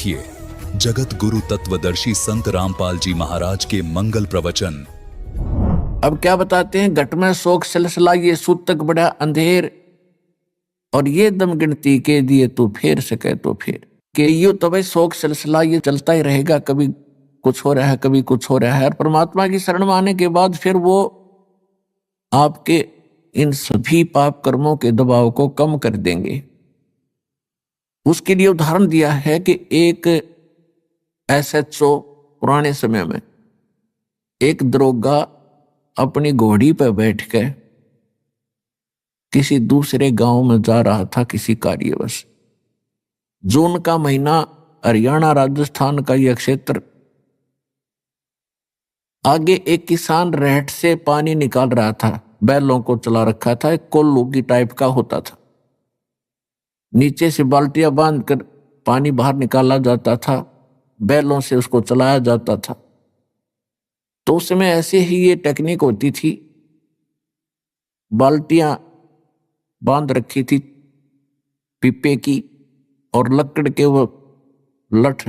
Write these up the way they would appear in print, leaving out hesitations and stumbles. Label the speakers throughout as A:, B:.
A: देखिए जगत गुरु तत्वदर्शी संत रामपाल जी महाराज के मंगल प्रवचन।
B: अब क्या बताते हैं? घट में शोक सिलसिला ये सूतक बड़ा अंधेर, और ये दम गिनती के दिए तू फेर सके तो फेर के यू तो भाई शोक सिलसिला ये चलता ही रहेगा। कभी कुछ हो रहा है, कभी कुछ हो रहा है। और परमात्मा की शरण में आने के बाद फिर वो आपके इन सभी पाप कर्मों के दबाव को कम कर देंगे। उसके लिए उदाहरण दिया है कि एक SHO पुराने समय में एक दरोगा अपनी घोड़ी पर बैठ कर किसी दूसरे गांव में जा रहा था किसी कार्यवश। जून का महीना, हरियाणा राजस्थान का यह क्षेत्र। आगे एक किसान रहट से पानी निकाल रहा था, बैलों को चला रखा था, एक कोल्लू की टाइप का होता था। नीचे से बाल्टियां बांधकर पानी बाहर निकाला जाता था, बैलों से उसको चलाया जाता था। तो उस समय ऐसे ही ये टेक्निक होती थी। बाल्टियां बांध रखी थी पीपे की, और लकड़ के वो लठ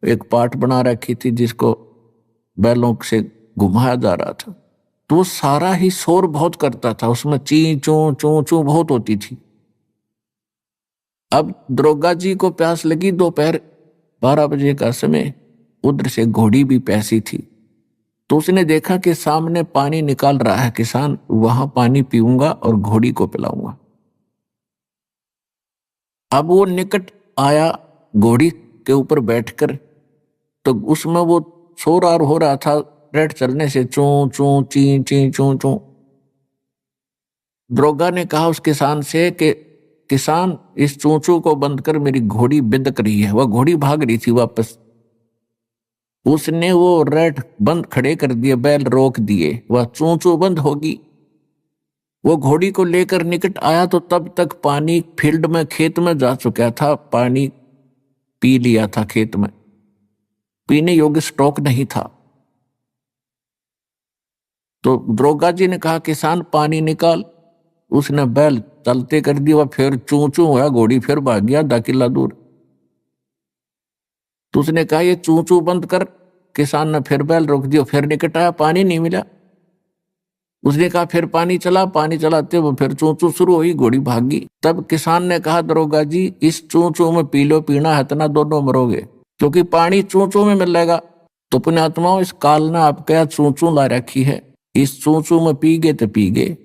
B: एक पाट बना रखी थी जिसको बैलों से घुमाया जा रहा था। तो वो सारा ही शोर बहुत करता था, उसमें ची चू चू चू बहुत होती थी। अब दरोगा जी को प्यास लगी, दोपहर 12 बजे का समय, उधर से घोड़ी भी प्यासी थी। तो उसने देखा कि सामने पानी निकाल रहा है किसान, वहां पानी पीऊंगा और घोड़ी को पिलाऊंगा। अब वो निकट आया घोड़ी के ऊपर बैठकर, तो उसमें वो शोर हो रहा था रेट चलने से, चू चू ची ची चू चू। दरोगा ने कहा उस किसान से कि किसान, इस चूचू को बंद कर, मेरी घोड़ी बिदक रही है। वह घोड़ी भाग रही थी वापस। उसने वो रेट बंद खड़े कर दिए, बैल रोक दिए, वह चूचू बंद होगी। वो घोड़ी को लेकर निकट आया तो तब तक पानी फील्ड में, खेत में जा चुका था। पानी पी लिया था खेत में, पीने योग्य स्टॉक नहीं था। तो दरोगा जी ने कहा किसान पानी निकाल। उसने बैल चलते कर दिया, फिर चू चू हुआ, घोड़ी फिर भाग गया 10 किला दूर। तो उसने कहा ये चू चू बंद कर। किसान ने फिर बैल रोक दिया, फिर निकट आया, पानी नहीं मिला। उसने कहा फिर पानी चला, पानी चलाते वो फिर चू चू शुरू हुई, घोड़ी भागी। तब किसान ने कहा दरोगा जी, इस चू चू में पी लो, पीना है तना दोनों मरोगे, क्योंकि पानी चू चू में मिलेगा। तो पुण्यात्माओं, इस काल ने आपके यहाँ चू चू ला रखी है, इस चू चू में पी गए तो पी गए,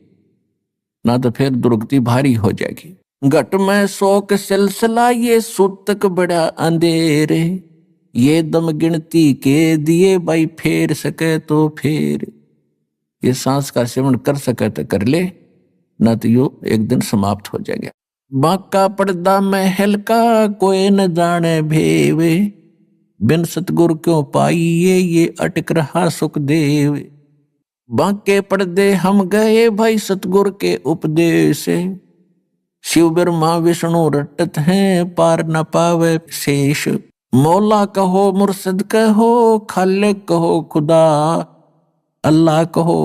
B: ना तो फिर दुर्गति भारी हो जाएगी। घट में शोक सिलसिला ये सूतक बड़ा अंधेरे, ये दम गिनती के दिए भाई फेर सके तो फेर। ये सांस का सेवन कर सके तो कर ले, ना तो यो एक दिन समाप्त हो जाएगा। बाका पर्दा महल का कोई न जाने भेवे, बिन सतगुरु क्यों पाइए ये अटक रहा सुखदेव। बाके पर्दे हम गए भाई सतगुरु के उपदेश, शिव ब्रह्मा विष्णु रटत हैं पार न पावे शेष। मौला कहो मुर्शद कहो, खालिक कहो खुदा, अल्लाह कहो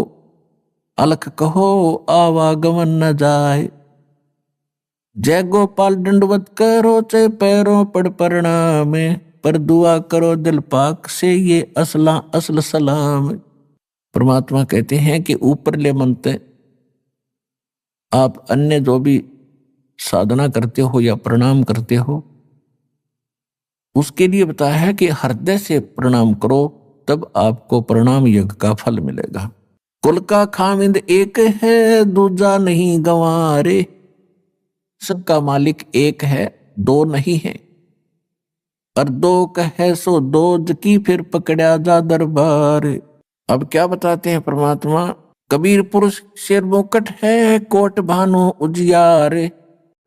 B: अलख कहो आवागमन न जाए। जय गोपाल दंडवत करो चाहे पैरों पड़ प्रणाम, पर दुआ करो दिल पाक से ये असला असल सलाम। परमात्मा कहते हैं कि ऊपरले मंत्र आप अन्य जो भी साधना करते हो या प्रणाम करते हो, उसके लिए बताया है कि हृदय से प्रणाम करो, तब आपको प्रणाम यज्ञ का फल मिलेगा। कुल का खामिंद एक है, दूजा नहीं गंवारे। सबका मालिक एक है, दो नहीं है। और दो कहे सो दो की, फिर पकड़ा जा दरबार। अब क्या बताते हैं परमात्मा? कबीर पुरुष सिर मुकट है, कोट भानु उजियारे।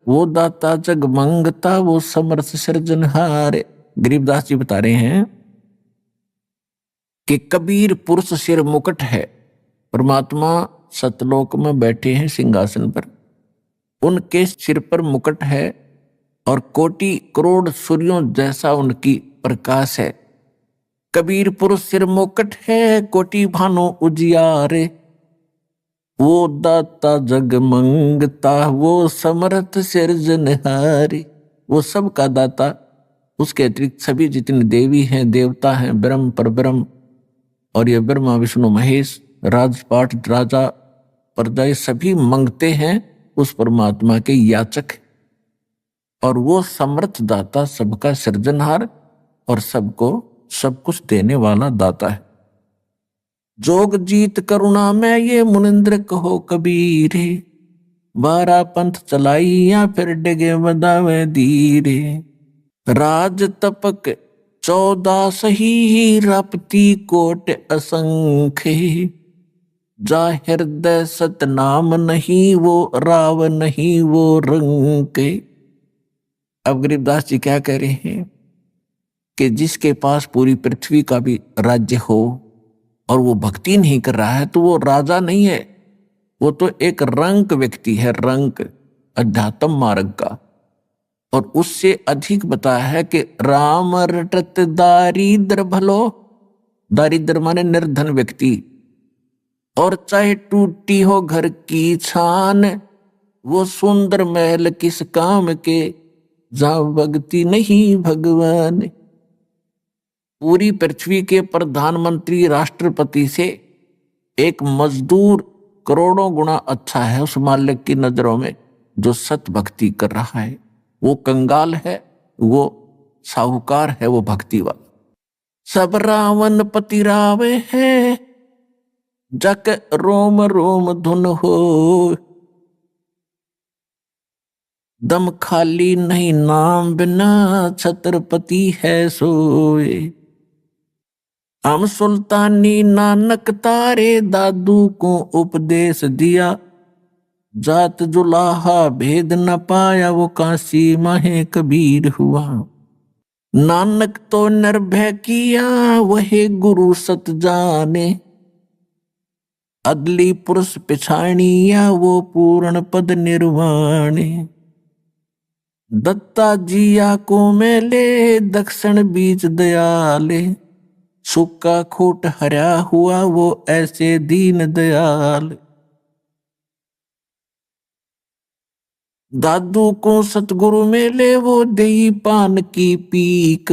B: वो दाता जग मंगता, वो समर्थ सृजनहार। गरीबदास जी बता रहे हैं कि कबीर पुरुष सिर मुकट है। परमात्मा सतलोक में बैठे हैं सिंहासन पर, उनके सिर पर मुकुट है, और कोटि करोड़ सूर्यों जैसा उनकी प्रकाश है। कबीर पुरुष सिर मुकुट है, कोटि भानु उजियारे। वो दाता जग मंगता, वो समर्थ सिरजनहारी। वो सबका दाता, उसके अतिरिक्त सभी जितने देवी हैं, देवता हैं, ब्रह्म परब्रह्म, और ये ब्रह्मा विष्णु महेश, राजपाट राजा प्रजा, ये सभी मांगते हैं उस परमात्मा के याचक, और वो समर्थ दाता, सबका सृजनहार और सबको सब कुछ देने वाला दाता है। जोग जीत करुणा में ये मुनिंद्र कहो कबीरे, 12 पंथ चलाई या फिर डिगे बदावे धीरे। राज तपक 14 सही रपती कोट असंख्य, जा हृदय सतनाम नहीं वो राव नहीं वो रंग। अब गरीबदास जी क्या कह रहे हैं कि जिसके पास पूरी पृथ्वी का भी राज्य हो और वो भक्ति नहीं कर रहा है तो वो राजा नहीं है, वो तो एक रंक व्यक्ति है, रंक अध्यात्म मार्ग का। और उससे अधिक बताया है कि राम रटत दारिद्र भलो, दारिद्र माने निर्धन व्यक्ति, और चाहे टूटी हो घर की छान, वो सुंदर महल किस काम के, जहां भक्ति नहीं भगवान। पूरी पृथ्वी के प्रधानमंत्री राष्ट्रपति से एक मजदूर करोड़ों गुना अच्छा है उस मालिक की नजरों में जो सत भक्ति कर रहा है। वो कंगाल है, वो साहूकार है, वो भक्ति वाला। सब रावण पति रावे हैं, जक रोम रोम धुन हो, दम खाली नहीं नाम बिना छत्रपति है सोए। हम सुल्तानी नानक तारे दादू को उपदेश दिया, जात जुलाहा भेद न पाया वो काशी माहे कबीर हुआ। नानक तो निर्भय किया वही गुरु सत जाने, अदली पुरुष पिछाणिया वो पूर्ण पद निर्वाणे। दत्ता जिया को मेले दक्षिण बीच दयाले, सुक्का खोट हरा हुआ वो ऐसे दीन दयाल। दादू को सतगुरु मेले वो दही पान की पीक,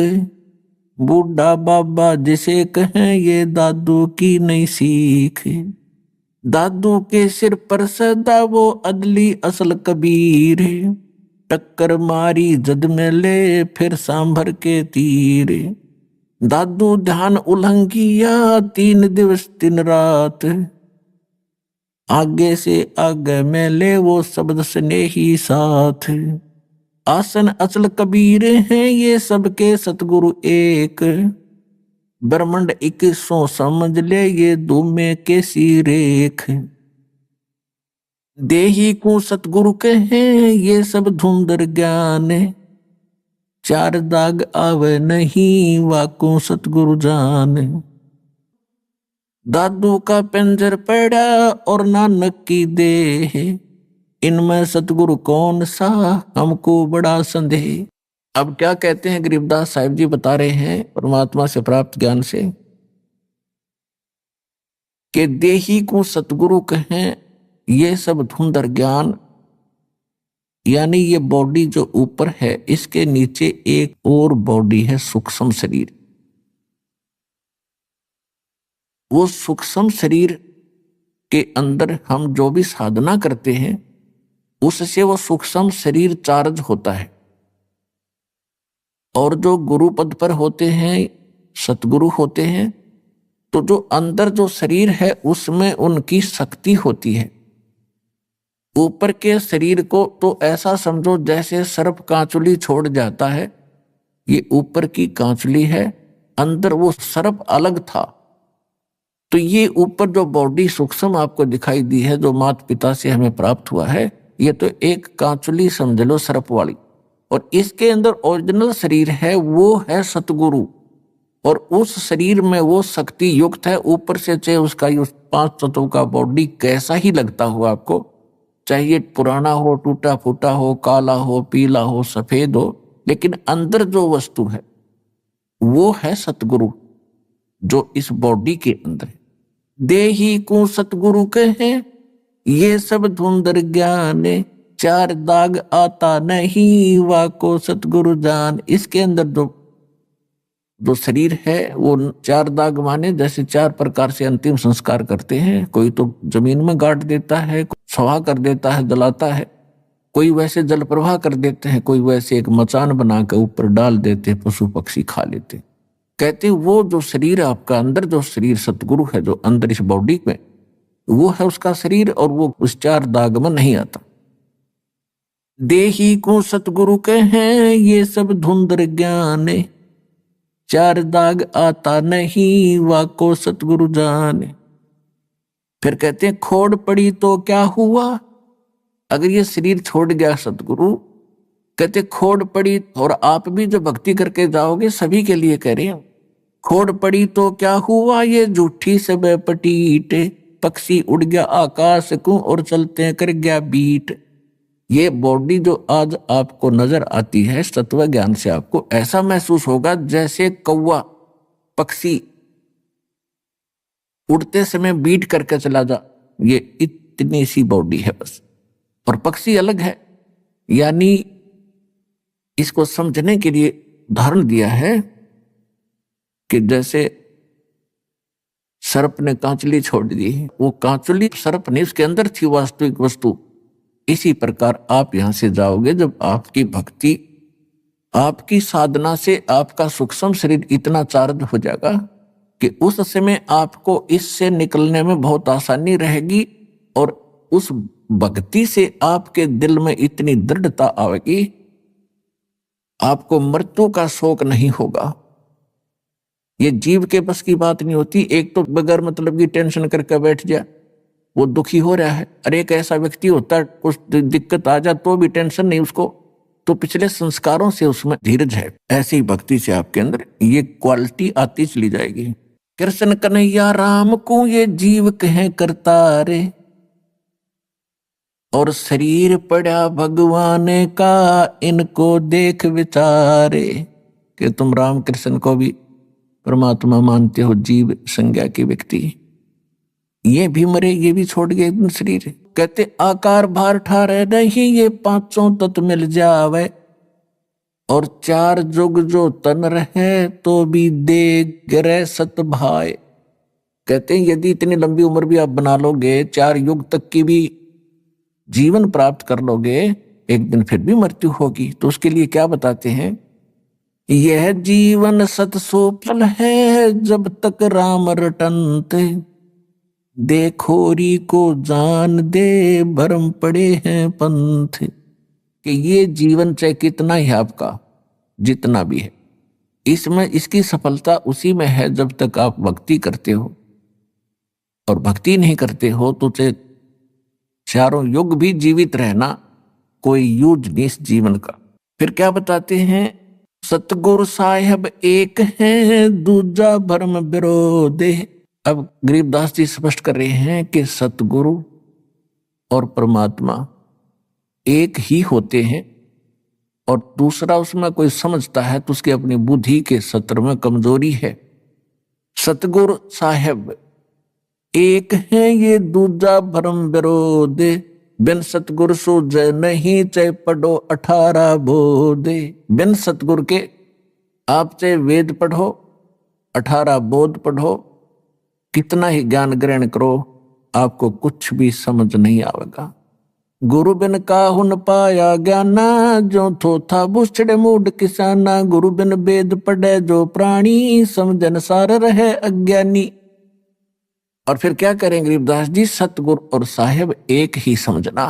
B: बूढ़ा बाबा जिसे कहें ये दादू की नहीं सीख। दादू के सिर पर सदा वो अदली असल कबीर, टक्कर मारी जद में ले फिर सांभर के तीर। दादू ध्यान उल्लंघिया 3 दिवस 3 रात, आगे से आगे में ले वो शब्द स्नेही साथ। आसन अचल कबीर हैं ये सबके सतगुरु एक, ब्रह्मंड 2100 समझ ले ये दूमे के सिरेख। देही को सतगुरु कहे ये सब धुंधर ज्ञान, 4 दाग आवे नहीं वाको सतगुरु जान। दादू का पिंजर पड़ा और नानक की देह, इनमें सतगुरु कौन सा हमको बड़ा संदेह। अब क्या कहते हैं गरीबदास साहिब जी बता रहे हैं परमात्मा से प्राप्त ज्ञान से कि देही को सतगुरु कहें ये सब धुंधर ज्ञान, यानी ये बॉडी जो ऊपर है इसके नीचे एक और बॉडी है सूक्ष्म शरीर। वो सूक्ष्म शरीर के अंदर हम जो भी साधना करते हैं उससे वो सूक्ष्म शरीर चार्ज होता है, और जो गुरु पद पर होते हैं सतगुरु होते हैं तो जो अंदर जो शरीर है उसमें उनकी शक्ति होती है। ऊपर के शरीर को तो ऐसा समझो जैसे सर्प कांचुली छोड़ जाता है, ये ऊपर की कांचुली है, अंदर वो सर्प अलग था। तो ये ऊपर जो बॉडी सूक्ष्म आपको दिखाई दी है जो माता पिता से हमें प्राप्त हुआ है, ये तो एक कांचुली समझ लो सर्प वाली, और इसके अंदर ओरिजिनल शरीर है वो है सतगुरु, और उस शरीर में वो शक्ति युक्त है। ऊपर से चाहे उसका 5 तत्वों का बॉडी कैसा ही लगता हो आपको, चाहिए पुराना हो, टूटा फूटा हो, काला हो, पीला हो, सफेद हो, लेकिन अंदर जो वस्तु है वो है सतगुरु जो इस बॉडी के अंदर है। देही को सतगुरु कहे ये सब धुंधर ज्ञान, 4 दाग आता नहीं वाको सतगुरु जान। इसके अंदर जो जो शरीर है वो चार दाग माने जैसे चार प्रकार से अंतिम संस्कार करते हैं। कोई तो जमीन में गाड़ देता है, कोई स्वाहा कर देता है, जलाता है, कोई वैसे जल प्रवाह कर देते हैं, कोई वैसे एक मचान बना के ऊपर डाल देते, पशु पक्षी खा लेते। कहते वो जो शरीर आपका अंदर, जो शरीर सतगुरु है जो अंदर इस बॉडी में, वो है उसका शरीर, और वो उस चार दाग में नहीं आता। देही को सतगुरु कहें ये सब धुंधर ज्ञाने, चार दाग आता नहीं वाको सतगुरु जाने। फिर कहते हैं खोड़ पड़ी तो क्या हुआ, अगर ये शरीर छोड़ गया सतगुरु, कहते खोड़ पड़ी, और आप भी जो भक्ति करके जाओगे सभी के लिए कह रहे हैं, खोड़ पड़ी तो क्या हुआ ये झूठी सब पटीटे, पक्षी उड़ गया आकाश को और चलते कर गया बीट। ये बॉडी जो आज आपको नजर आती है सत्व ज्ञान से, आपको ऐसा महसूस होगा जैसे कौवा पक्षी उड़ते समय बीट करके चला जा, ये इतनी सी बॉडी है बस, और पक्षी अलग है। यानी इसको समझने के लिए उदाहरण दिया है कि जैसे सर्प ने कांचली छोड़ दी, वो कांचली सर्प ने उसके अंदर थी वास्तविक वस्तु। इसी प्रकार आप यहां से जाओगे जब आपकी भक्ति, आपकी साधना से आपका सूक्ष्म शरीर इतना चार्ज हो जाएगा कि उस समय आपको इससे निकलने में बहुत आसानी रहेगी, और उस भक्ति से आपके दिल में इतनी दृढ़ता आएगी, आपको मृत्यु का शोक नहीं होगा। ये जीव के बस की बात नहीं होती। एक तो बगैर मतलब की टेंशन करके बैठ जाए, वो दुखी हो रहा है, अरे एक ऐसा व्यक्ति होता है कुछ दिक्कत आ जाए तो भी टेंशन नहीं उसको, तो पिछले संस्कारों से उसमें धीरज है। ऐसी ही भक्ति से आपके अंदर ये क्वालिटी आती चली जाएगी। कृष्ण कन्हैया राम को ये जीव कहें करता रे, और शरीर पड़ा भगवान का इनको देख विचारे। कि तुम राम कृष्ण को भी परमात्मा मानते हो, जीव संज्ञा के व्यक्ति, ये भी मरे, ये भी छोड़ गए शरीर। कहते आकार भार ठारे नहीं ये पांचों तत्व मिल जावे, और चार जुग जो तन रहे तो भी दे गिरे सत भाई। कहते हैं यदि इतनी लंबी उम्र भी आप बना लोगे, 4 युग तक की भी जीवन प्राप्त कर लोगे, एक दिन फिर भी मृत्यु होगी। तो उसके लिए क्या बताते हैं, यह जीवन सत सो फल है जब तक राम रटनते, देखोरी को जान दे भरम पड़े हैं पंथ। कि ये जीवन चाहे कितना ही आपका जितना भी है, इसमें इसकी सफलता उसी में है जब तक आप भक्ति करते हो, और भक्ति नहीं करते हो तो चाहे चारों युग भी जीवित रहना कोई यूज नहीं इस जीवन का। फिर क्या बताते हैं, सतगुरु साहेब एक है दूजा भरम विरोधे। अब गरीबदास जी स्पष्ट कर रहे हैं कि सतगुरु और परमात्मा एक ही होते हैं, और दूसरा उसमें कोई समझता है तो उसके अपनी बुद्धि के सत्र में कमजोरी है। सतगुरु साहेब एक है ये दूजा भरम विरोधे, बिन सतगुरु सूझे नहीं चाहे पढ़ो 18 बोधे। बिन सतगुरु के आप चाहे वेद पढ़ो, 18 बोध पढ़ो, कितना ही ज्ञान ग्रहण करो, आपको कुछ भी समझ नहीं आएगा। गुरु बिन काहू न पाया ज्ञाना, जो थो था बुछड़े मूड किसाना। गुरु बिन वेद पढ़े जो प्राणी, समझन सार रहे अज्ञानी। और फिर क्या करें गरीबदास जी, सतगुरु और साहेब एक ही समझना।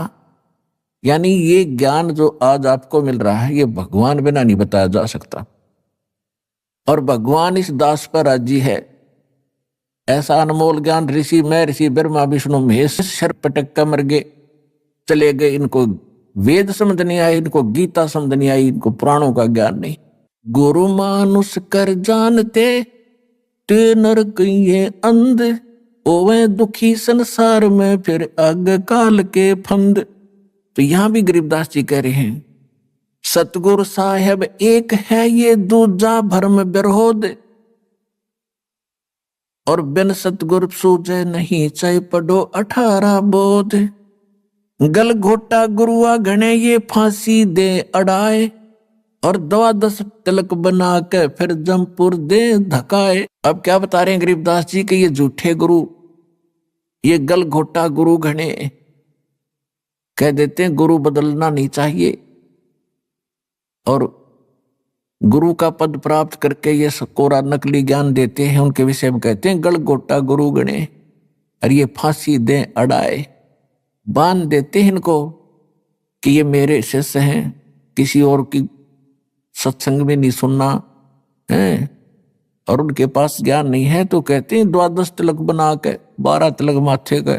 B: यानी ये ज्ञान जो आज आपको मिल रहा है ये भगवान बिना नहीं बताया जा सकता, और भगवान इस दास पर राजी है। ऐसा अनमोल ज्ञान ऋषि मैं ऋषि ब्रह्मा विष्णु महेश शर पटक कर मर गए, चले गए। इनको वेद समझ नहीं आई, इनको गीता समझ नहीं आई, इनको पुराणों का ज्ञान नहीं। गुरु मानुष कर जानते ते नर कहिए अंध, ओवे दुखी संसार में फिर आग काल के फंद। तो यहां भी गरीबदास जी कह रहे हैं सतगुरु साहेब एक है ये दूजा भरम विरोध, और बिन सतगुरु सूझे नहीं चाहे पढ़ो 18 बोध। गल घोटा गुरुआ घने ये फांसी दे अड़ाए, और 12 तिलक बना के फिर जमपुर दे धकाए। अब क्या बता रहे हैं गरीबदास जी कि ये झूठे गुरु, ये गल घोटा गुरु घने कह देते हैं गुरु बदलना नहीं चाहिए, और गुरु का पद प्राप्त करके ये कोरा नकली ज्ञान देते हैं। उनके विषय में कहते हैं गल घोटा गुरु गणे, और ये फांसी दे अड़ाए, बांध देते हैं इनको कि ये मेरे शिष्य हैं, किसी और की सत्संग में नहीं सुनना है, और उनके पास ज्ञान नहीं है। तो कहते हैं 12 तिलक बना के 12 तिलक माथे के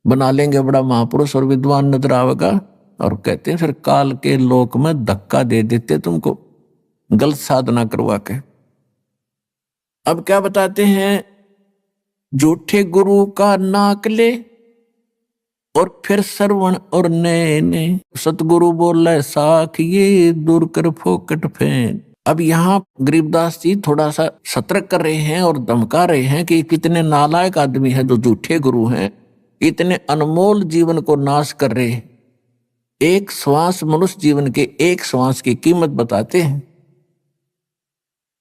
B: बना लेंगे, बड़ा महापुरुष और विद्वान नजर आवेगा, और कहते हैं फिर काल के लोक में धक्का दे देते तुमको गलत साधना करवा के। अब क्या बताते हैं, झूठे गुरु का नाक ले और फिर श्रवण और नैने, सतगुरु बोले साख ये दूर कर फोकट फेन। अब यहाँ गरीबदास जी थोड़ा सा सतर्क कर रहे हैं और धमका रहे हैं कि कितने नालायक आदमी हैं जो झूठे गुरु हैं, इतने अनमोल जीवन को नाश कर रहे हैं। एक श्वास, मनुष्य जीवन के एक श्वास की कीमत बताते हैं।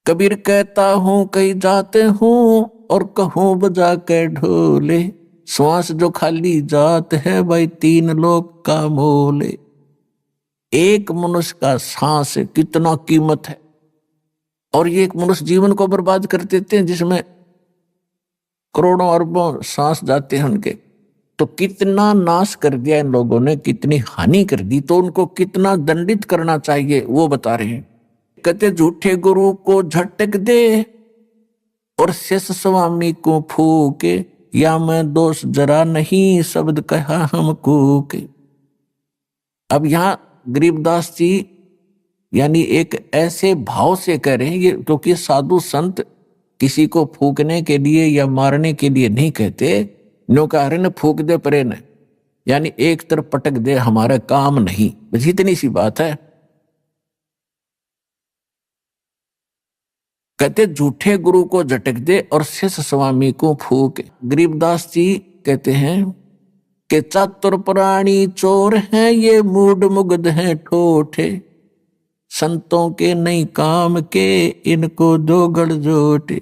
B: कबीर कहता हूं कहीं जाते हूं और कहूं बजा के ढोले, श्वास जो खाली जात है भाई 3 लोग का मोले। एक मनुष्य का सांस कितना कीमत है, और ये एक मनुष्य जीवन को बर्बाद कर देते हैं जिसमें करोड़ों अरबों सांस जाते हैं उनके। तो कितना नाश कर दिया इन लोगों ने, कितनी हानि कर दी, तो उनको कितना दंडित करना चाहिए वो बता रहे हैं। कहते झूठे गुरु को झटक दे और शेष स्वामी को फूके, या मैं दोष जरा नहीं शब्द कहा हमको के। अब यहां गरीबदास जी यानी एक ऐसे भाव से कह रहे हैं ये, क्योंकि साधु संत किसी को फूकने के लिए या मारने के लिए नहीं कहते, नो कह रहे न फूक दे परे न, यानी एक तरफ पटक दे, हमारा काम नहीं, बस इतनी सी बात है। कहते झूठे गुरु को झटक दे और शिष्य स्वामी को फूक। गरीबदास जी कहते हैं कि चातुर प्राणी चोर हैं, ये मूड मुग्ध हैं ठोठे, संतों के नहीं काम के इनको दो गड़जोटे।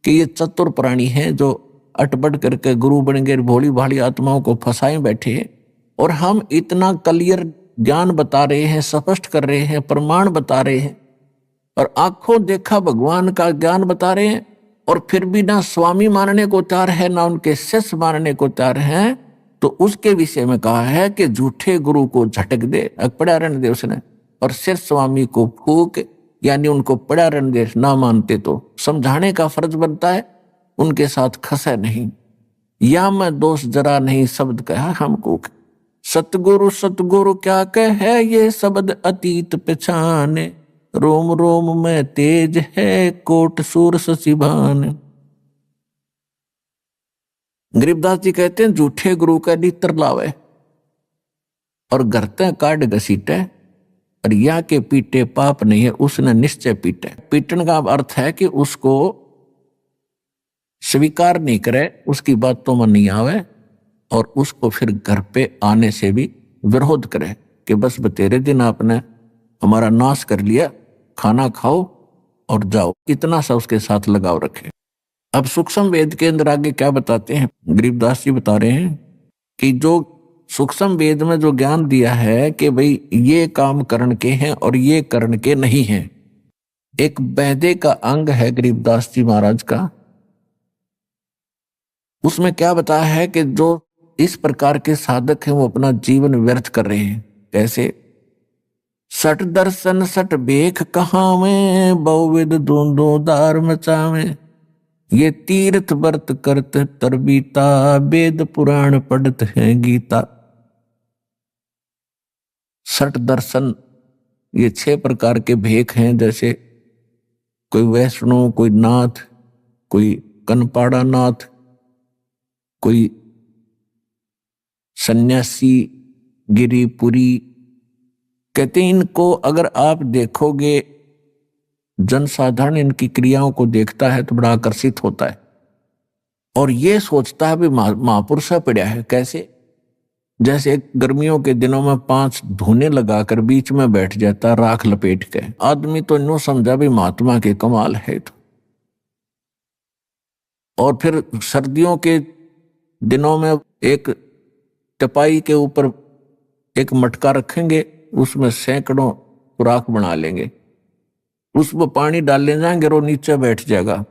B: कि ये चतुर प्राणी हैं जो अटपट करके गुरु बन गए, भोली भाली आत्माओं को फंसाए बैठे हैं, और हम इतना क्लियर ज्ञान बता रहे हैं, स्पष्ट कर रहे हैं, प्रमाण बता रहे हैं, और आंखों देखा भगवान का ज्ञान बता रहे हैं, और फिर भी ना स्वामी मानने को तैयार है ना उनके शिष्य मानने को तैयार है। तो उसके विषय में कहा है कि झूठे गुरु को झटक दे, पड़ा रहने दे उसने, और शिष्य स्वामी को फूक, यानी उनको पड़ा रहने दे, ना मानते तो समझाने का फर्ज बनता है, उनके साथ खसे नहीं। या मैं दोष जरा नहीं शब्द कहा हमको, सतगुरु सतगुरु क्या कहे ये शब्द अतीत पहचाने, रोम रोम में तेज है कोट सूर सचिभान। गरीबदास जी कहते हैं झूठे गुरु का नित्र लावे और गरते काट घसीटे, और या के पीटे पाप नहीं है उसने निश्चय पीटे। पीटन का अर्थ है कि उसको स्वीकार नहीं करे, उसकी बातों में नहीं आवे, और उसको फिर घर पे आने से भी विरोध करे कि बस बतेरे दिन आपने हमारा नाश कर लिया, खाना खाओ और जाओ, इतना सा उसके साथ लगाव रखे। अब सूक्ष्म वेद के अंदर आगे क्या बताते हैं गरीबदास जी बता रहे हैं कि जो सूक्ष्म वेद में जो ज्ञान दिया है कि भाई ये काम करण के हैं और ये करण के नहीं हैं, एक बैदे का अंग है गरीबदास जी महाराज का, उसमें क्या बताया है कि जो इस प्रकार के साधक हैं वो अपना जीवन व्यर्थ कर रहे हैं। कैसे? सट दर्शन सट बेख कहाँ में, बहुविध दोंदो दार मचावे, ये तीर्थ व्रत करत तरबीता, वेद पुराण पढ़त है गीता। सट दर्शन ये 6 प्रकार के भेख हैं, जैसे कोई वैष्णो, कोई नाथ, कोई कनपाड़ा नाथ, कोई सन्यासी, गिरिपुरी। कहते हैं इनको अगर आप देखोगे, जनसाधारण इनकी क्रियाओं को देखता है तो बड़ा आकर्षित होता है और ये सोचता है भी महापुरुष पड़ा है। कैसे? जैसे एक गर्मियों के दिनों में 5 धूने लगाकर बीच में बैठ जाता राख लपेट के, आदमी तो नो समझा भी महात्मा के कमाल है तो। और फिर सर्दियों के दिनों में एक टपाई के ऊपर एक मटका रखेंगे, उसमें सैकड़ों राख बना लेंगे, उसमें पानी डालने जाएंगे और नीचे बैठ जाएगा।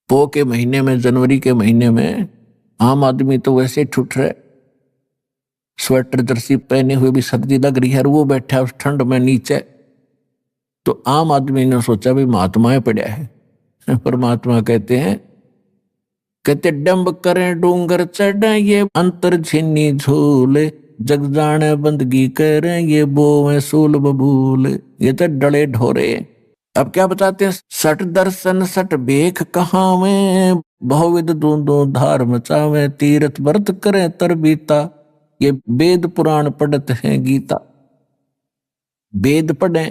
B: पो के महीने में, जनवरी के महीने में आम आदमी तो वैसे ही ठुठ रहे, स्वेटर जर्सी पहने हुए भी सर्दी लग रही है, और वो बैठा उस ठंड में नीचे। तो आम आदमी ने सोचा भी महात्माएं पड़ा है। परमात्मा कहते डंब करें डूंगर चढ़े ये अंतर छिन्नी झूले, जग जाने बंदगी करें ये बोवे सूल बबूल। ये तो डले ढोरे। अब क्या बताते हैं, सट दर्शन सट बेख कहाँ में, बहुविध दूंदो धार मचावे, तीर्थ व्रत करें तर बीता, ये वेद पुराण पढ़त हैं गीता। वेद पढ़े,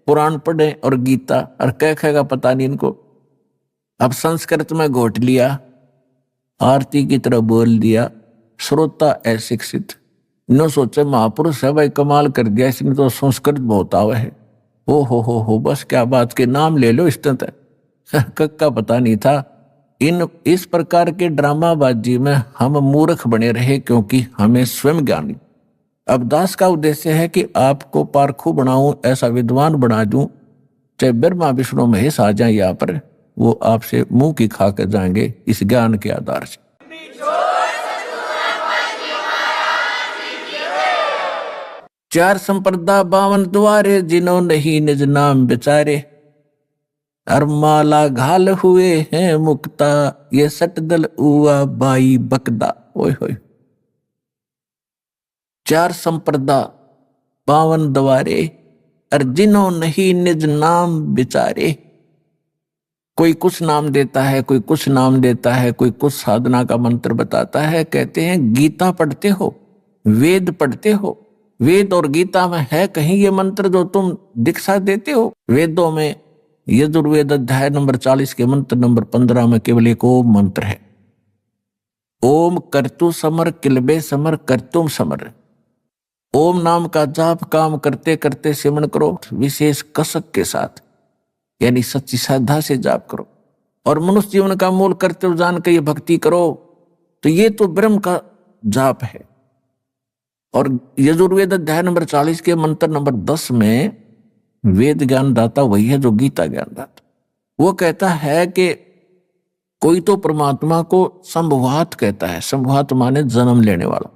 B: पुराण पढ़े और गीता, और क्या कहेगा पता नहीं इनको। अब संस्कृत में घोट लिया, आरती की तरह बोल दिया, श्रोता अशिक्षित। न सोचे महापुरुष है भाई, कमाल कर दिया इसने तो, संस्कृत बहुत आवे है। हो बस क्या बात के नाम ले लो इस तरह। कक्का पता नहीं था। इस प्रकार के ड्रामाबाजी में हम मूर्ख बने रहे, क्योंकि हमें स्वयं ज्ञानी। अब दास का उद्देश्य है कि आपको पारखू बनाऊं, ऐसा विद्वान बना दूं, चाहे ब्रह्मा विष्णु महेश आ जाए यहाँ पर, वो आपसे मुंह की खा कर जाएंगे इस ज्ञान के आधार से। चार संप्रदा 52 द्वारे, जिन्हों नहीं निज नाम बेचारे, हर माला घाल हुए हैं मुक्ता, ये सटदल उआ बाई बकदा। ओए होए, 4 संप्रदा 52 द्वारे, और जिन्हों नहीं निज नाम बेचारे। कोई कुछ नाम देता है, कोई कुछ नाम देता है, कोई कुछ साधना का मंत्र बताता है। कहते हैं गीता पढ़ते हो, वेद पढ़ते हो, वेद और गीता में है कहीं ये मंत्र जो तुम दीक्षा देते हो? वेदों में यजुर्वेद अध्याय नंबर 40 के मंत्र नंबर 15 में केवल एक ओम मंत्र है। ओम कर्तु समर किलबे समर कर्तुम समर। ओम नाम का जाप काम करते करते सिमरण करो, विशेष कसक के साथ, यानी सच्ची श्रद्धा से जाप करो, और मनुष्य जीवन का मूल कर्तव्य जान के ये भक्ति करो। तो ये तो ब्रह्म का जाप है। और यजुर्वेद अध्याय नंबर 40 के मंत्र नंबर 10 में वेद ज्ञान दाता वही है जो गीता ज्ञान दाता। वो कहता है कि कोई तो परमात्मा को संभवात कहता है, संभवात माने जन्म लेने वाला,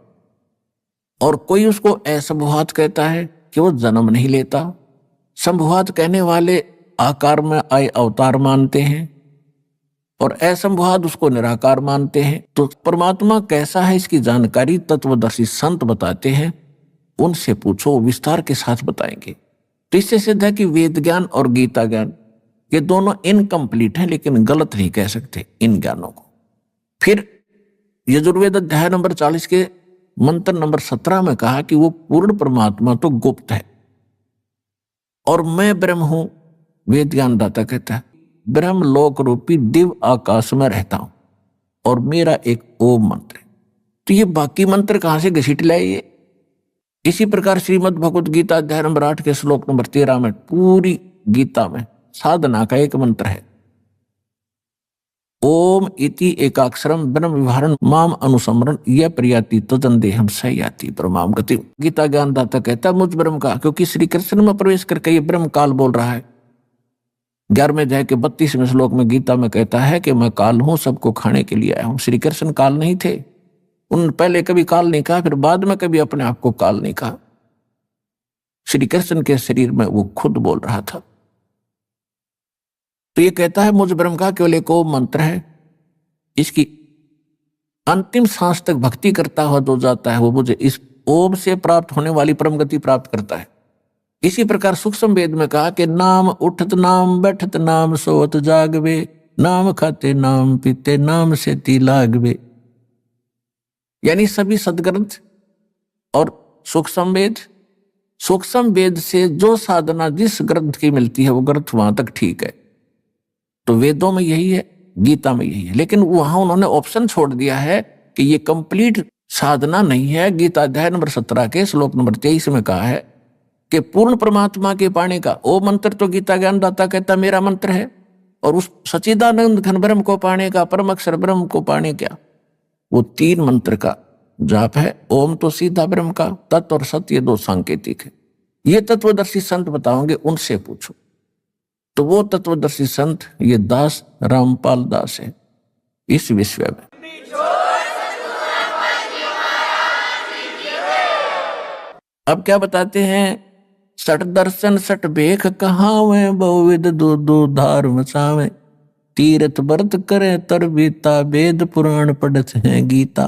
B: और कोई उसको असंभवात कहता है कि वो जन्म नहीं लेता। संभवात कहने वाले आकार में आए अवतार मानते हैं, और असंभवात उसको निराकार मानते हैं। तो परमात्मा कैसा है इसकी जानकारी तत्वदर्शी संत बताते हैं, उनसे पूछो, विस्तार के साथ बताएंगे। तो इससे सिद्ध है कि वेद ज्ञान और गीता ज्ञान ये दोनों इनकम्प्लीट हैं, लेकिन गलत नहीं कह सकते इन ज्ञानों को। फिर यजुर्वेद अध्याय नंबर 40 के मंत्र नंबर 17 में कहा कि वो पूर्ण परमात्मा तो गुप्त है, और मैं ब्रह्म हूं। वेद ज्ञान दाता कहता है ब्रह्म लोक रूपी दिव्य आकाश में रहता हूं, और मेरा एक ओम मंत्र है। तो ये बाकी मंत्र कहां से घसीट लाए ये? इसी प्रकार श्रीमद् भगवत गीता अध्याय नंबर 8 के श्लोक नंबर 13 में पूरी गीता में साधना का एक मंत्र है, ओम इति एकाक्षरम ब्रह्म विवरण माम अनुसमरण यह प्रियाति तदन देहम सयाति परमाम गति। गीता ज्ञान दाता कहता है मुझ ब्रह्म का, क्योंकि श्री कृष्ण में प्रवेश करके ये ब्रह्म काल बोल रहा है। 11वें अध्याय के 32वें श्लोक में गीता में कहता है कि मैं काल हूं, सबको खाने के लिए आया हूं। श्री कृष्ण काल नहीं थे, उन पहले कभी काल नहीं कहा, फिर बाद में कभी अपने आप को काल नहीं कहा। श्री कृष्ण के शरीर में वो खुद बोल रहा था। तो ये कहता है मुझ ब्रह्म का केवल एक ओम मंत्र है, इसकी अंतिम सांस तक भक्ति करता हुआ जो जाता है वो मुझे इस ओम से प्राप्त होने वाली परम गति प्राप्त करता है। इसी प्रकार सूक्ष्म वेद में कहा कि नाम उठत नाम बैठत नाम सोवत जागवे, नाम खाते नाम पीते नाम से ती लागवे। यानी सभी सदग्रंथ और सूक्ष्म वेद से जो साधना जिस ग्रंथ की मिलती है वो ग्रंथ वहां तक ठीक है। तो वेदों में यही है, गीता में यही है, लेकिन वहां उन्होंने ऑप्शन छोड़ दिया है कि ये कंप्लीट साधना नहीं है। गीता अध्याय नंबर 17 के श्लोक नंबर 23 में कहा है कि पूर्ण परमात्मा के पाने का वो मंत्र तो गीता ज्ञानदाता कहता मेरा मंत्र है, और उस सच्चिदानंद घन ब्रह्म को पाने का, परम अक्षर ब्रह्म को पाने का वो 3 मंत्र का जाप है। ओम तो सीधा ब्रह्म का, तत्व और सत्य ये 2 सांकेतिक है। ये तत्वदर्शी संत बताओगे, उनसे पूछो। तो वो तत्वदर्शी संत ये दास रामपाल दास है इस विश्व में। अब क्या बताते हैं, सठ दर्शन सठ भेख कहावे, बहुविध दो दो धार मचावे, तीर्थ व्रत करे तर बीता, वेद पुराण पढ़त है गीता।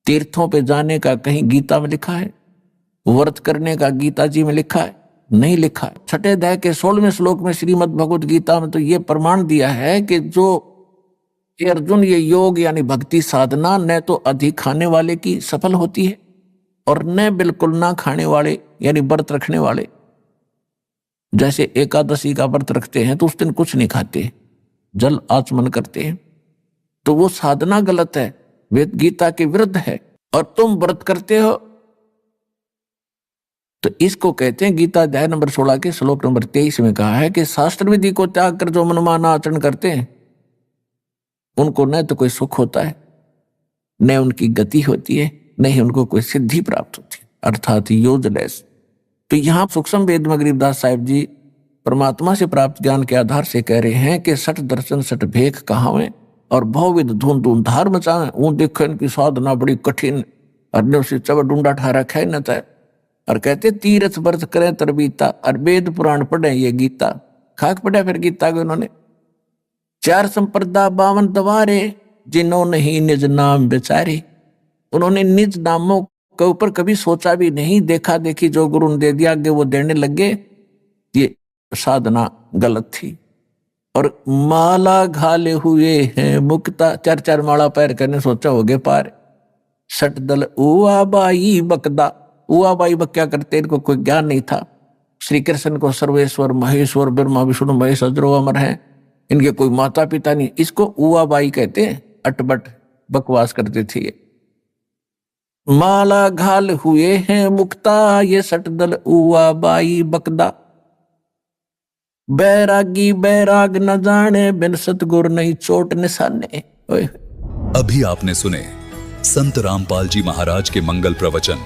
B: तीर्थों पे जाने का कहीं गीता में लिखा है? व्रत करने का गीता जी में लिखा है? नहीं लिखा है। छठे अध्याय के 16वें श्लोक में श्रीमद् भगवत गीता में तो ये प्रमाण दिया है कि जो अर्जुन ये योग यानी भक्ति साधना न तो अधिक खाने वाले की सफल होती है और न बिल्कुल ना खाने वाले यानी व्रत रखने वाले। जैसे एकादशी का व्रत रखते हैं तो उस दिन कुछ नहीं खाते, जल आचमन करते हैं, तो वो साधना गलत है, वेद गीता के विरुद्ध है। और तुम व्रत करते हो तो इसको कहते हैं, गीता अध्याय नंबर 16 के श्लोक नंबर 23 में कहा है कि शास्त्र विधि को त्याग कर जो मनमाना आचरण करते हैं उनको न तो कोई सुख होता है, न उनकी गति होती है, न ही उनको कोई सिद्धि प्राप्त होती है, अर्थात यूजलेस। तो यहाँ सूक्ष्म वेद में गरीबदास साहिब जी परमात्मा से प्राप्त ज्ञान के आधार से कह रहे हैं कि सठ दर्शन सठ भेख कहावे और बहुविध धूम धूम धार मचावे। वो देखो इनकी साधना बड़ी कठिन, अरण्यों से चबड़ डूंडा ठा रखा है न तय, और कहते तीर्थ व्रत करें तरबीता, और वेद पुराण पढ़े ये गीता। खाक पढ़ा फिर गीता को उन्होंने, 4 संप्रदा 52 दवारे, जिन्हों नहीं निज नाम बेचारे। उन्होंने निज नामों के ऊपर कभी सोचा भी नहीं, देखा देखी जो गुरु ने दे दिया आगे वो देने लगे। ये साधना गलत थी। और माला घाले हुए हैं मुक्ता, 4 माला पैर करने सोचा हो गए पार। सट दल उआ बाई बकदा, उआ बाई बक क्या करते, इनको कोई ज्ञान नहीं था। श्री कृष्ण को सर्वेश्वर महेश्वर ब्रह्मा विष्णु महेश अजरो अमर है, इनके कोई माता पिता नहीं, इसको उआ बाई कहते हैं। अटबट बकवास करते थे ये। माला घाल हुए हैं मुक्ता, ये सट दल उआ बाई बकदा। बैरागी बैराग न जाने, बिन सतगुर नहीं चोट निशाने।
A: अभी आपने सुने संत रामपाल जी महाराज के मंगल प्रवचन।